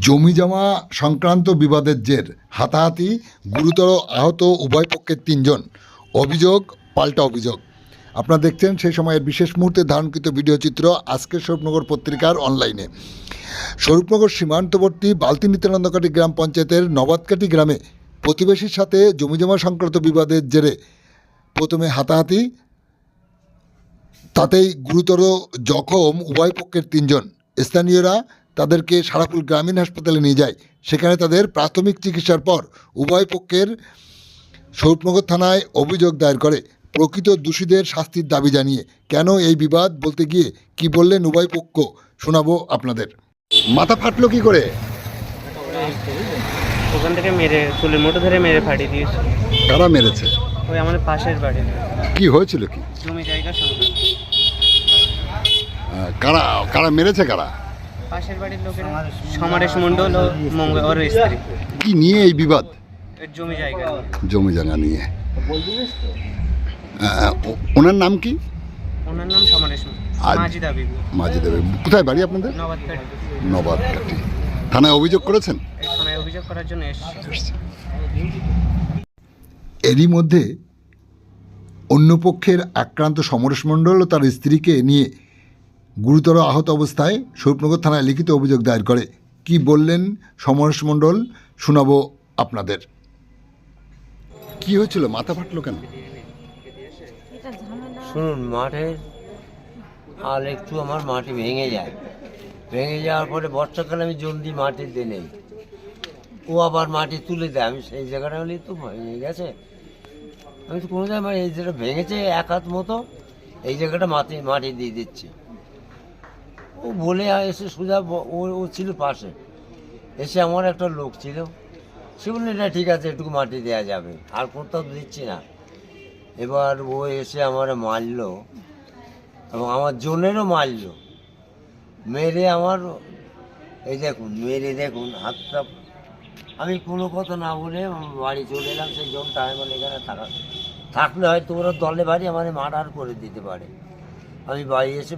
জমিজমা সংক্রান্ত বিবাদের জের হাতাহাতি, গুরুতর আহত উভয় পক্ষের ৩ জন, অভিযোগ পাল্টা অভিযোগ। আপনারা দেখছেন সেই সময়ের বিশেষ মুহূর্তে ধারণকৃত ভিডিও চিত্র আজকের স্বরূপনগর পত্রিকার অনলাইনে। স্বরূপনগর সীমান্তবর্তী বালতি নিত্যানন্দকাটি গ্রাম পঞ্চায়েতের নবাদকাটি গ্রামে প্রতিবেশীর সাথে জমিজমা সংক্রান্ত বিবাদের জেরে প্রথমে হাতাহাতি, তাতেই গুরুতর জখম উভয় পক্ষের ৩ জন। স্থানীয়রা তাদেরকে সারাপুর গ্রামীণ হাসপাতালে নিয়ে যায়। সেখানে তাদের প্রাথমিক চিকিৎসার পর উভয় পক্ষের স্বরূপনগর থানায় অভিযোগ দায়ের করে প্রকৃত দোষীদের শাস্তির দাবি জানিয়ে। কেন এই বিবাদ বলতে গিয়ে কি বললেন উভয় পক্ষ শোনাবো আপনাদের। মাথা ফাটলো কি করে? ওখান থেকে মেরে চুলের মুঠো ধরে মেরে ফাটিয়ে দিয়েছে। কারা মেরেছে? ওই আমাদের পাশের বাড়ি। কি হয়েছিল? কি জমি জায়গা সংক্রান্ত। কারা কারা মেরেছে? কারা? পাশের বাড়ির লোকের সমারেশ মণ্ডল ও ওর স্ত্রী। কি নিয়ে এই বিবাদ? জমি জায়গা। জমি জায়গা নিয়ে। ওনার নাম কি? ওনার নাম সমারেশ মাজিদা বিবি। মাজিদা বিবি। কোথায় বাড়ি আপনাদের? নবাদকাটি। নবাদকাটি। থানায় অভিযোগ করেছেন? থানায় অভিযোগ করার জন্য এসেছি। এরই মধ্যে অন্য পক্ষের আক্রান্ত সমরেশ মণ্ডল ও তার স্ত্রীকে নিয়ে গুরুতর আহত অবস্থায় স্বরূপনগর থানায় লিখিত অভিযোগ দায়ের করে। কি বললেন সমরেশ মণ্ডল শোনাবো আপনাদের। কি হয়েছিল? মাথা ফাটলো কেন? শুনুন, মাঠের আর একটু আমার মাটি ভেঙে যায়। ভেঙে যাওয়ার পরে বর্ষাকালে আমি জলদি মাটিতে নেই, ও আবার মাটি তুলে দেয়। আমি সেই জায়গাটা হলেই তো ভেঙে গেছে। আমি তো কোনো জায়গায় এই যেটা ভেঙেছে 1 হাত মতো, এই জায়গাটা মাটি দিয়ে দিচ্ছে। ও বলে এসে সোজা ও ছিল পাশে, এসে আমার একটা লোক ছিল, সে বললে না ঠিক আছে একটু মাটি দেওয়া যাবে, আর কোথাও দিচ্ছি না। এবার ও এসে আমার মারলো এবং আমার জনেরও মারলো। মেরে আমার এই দেখুন মেরে দেখুন হাতটা। আমি কোনো কথা না বলে বাড়ি চলে এলাম। সেই জনটা আমি বলে এখানে থাকলে হয়তো ওরা দলে বাড়ি আমার মার্ডার করে দিতে পারে। আমি বাড়ি এসে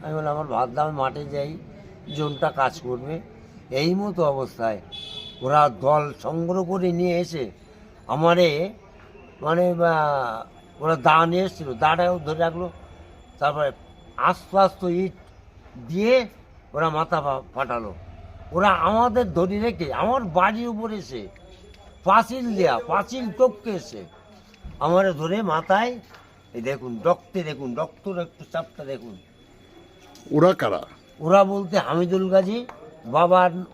আমি বললাম আমার ভাত দাম, মাঠে যাই, জনটা কাজ করবে। এই মতো অবস্থায় ওরা দল সংগ্রহ করে নিয়ে এসে আমারে মানে ওরা দা নিয়ে এসেছিল, দাটাও ধরে রাখলো। তারপরে আস্তে আস্তে ইট দিয়ে ওরা মাথা ফাটালো। ওরা আমাদের ধরে রেখে আমার বাড়ির উপরে এসে পাঁচিল দেয়া, পাঁচিল টপকে এসে আমার ধরে মাথায় এই দেখুন দেখুন রক্তর একটু চাপটা দেখুন। ওরা কারা? ওরা বলতে হামিদুল গাজী,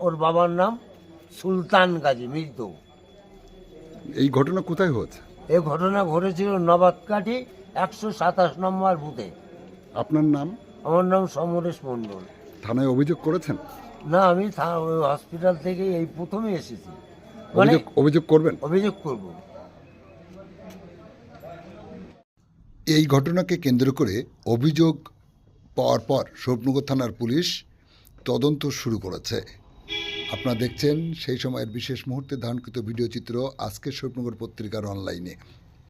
ওর বাবার নাম সুলতান গাজী মৃত। এই ঘটনা কোথায় হয়েছে? এই ঘটনা ঘটেছিল নবাদকাটি 127 নম্বর বুথে। আপনার নাম? আমার নাম সমরেশ মণ্ডল। থানায় অভিযোগ করেছেন? না, আমি হসপিটাল থেকে এই প্রথমে এসেছি। মানে অভিযোগ করবেন? অভিযোগ করব। এই ঘটনাকে কেন্দ্র করে অভিযোগ পাওয়ার পর স্বরূপনগর থানার পুলিশ তদন্ত শুরু করেছে। আপনারা দেখছেন সেই সময়ের বিশেষ মুহূর্তে ধারণকৃত ভিডিও চিত্র আজকের স্বরূপনগর পত্রিকার অনলাইনে।